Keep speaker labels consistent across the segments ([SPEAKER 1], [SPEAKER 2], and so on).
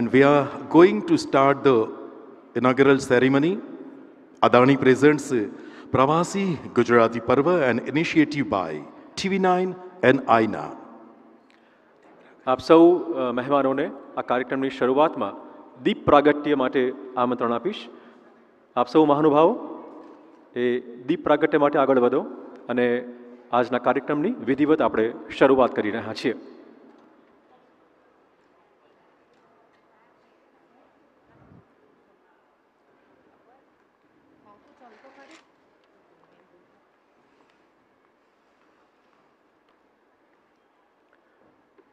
[SPEAKER 1] And we are going to start the inaugural ceremony. Adani presents Pravasi Gujarati Parva, an initiative by TV9 and આઈના.
[SPEAKER 2] આપ સૌ મહેમાનોને આ કાર્યક્રમની શરૂઆતમાં દીપ પ્રાગટ્ય માટે આમંત્રણ આપીશ. આપ સૌ મહાનુભાવો એ દીપ પ્રાગટ્ય માટે આગળ વધો અને આજના કાર્યક્રમની વિધિવત આપણે શરૂઆત કરી રહ્યા છીએ.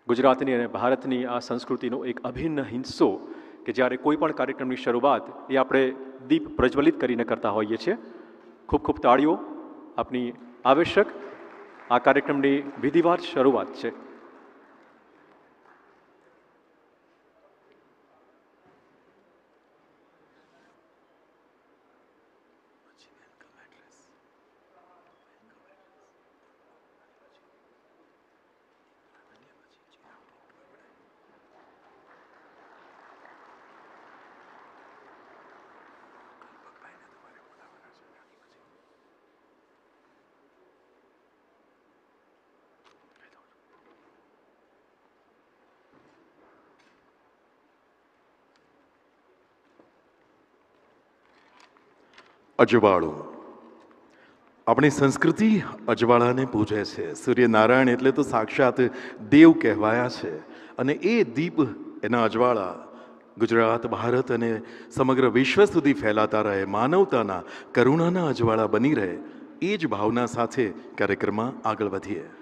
[SPEAKER 2] ગુજરાતની અને ભારતની આ સંસ્કૃતિનો એક અભિન્ન હિસ્સો કે જ્યારે કોઈ પણ કાર્યક્રમની શરૂઆત એ આપણે દીપ પ્રજ્વલિત કરીને કરતા હોઈએ છીએ. ખૂબ ખૂબ તાળીઓ આપની આવશ્યક આ કાર્યક્રમની વિધિવત શરૂઆત છે.
[SPEAKER 1] અજવાળું. આપણી સંસ્કૃતિ અજવાળાને પૂજે છે. સૂર્યનારાયણ એટલે તો સાક્ષાત દેવ કહેવાયા છે અને એ દીપ એના અજવાળા ગુજરાત, ભારત અને સમગ્ર વિશ્વ સુધી ફેલાતા રહે, માનવતાના કરુણાના અજવાળા બની રહે, એ જ ભાવના સાથે કાર્યક્રમમાં આગળ વધીએ.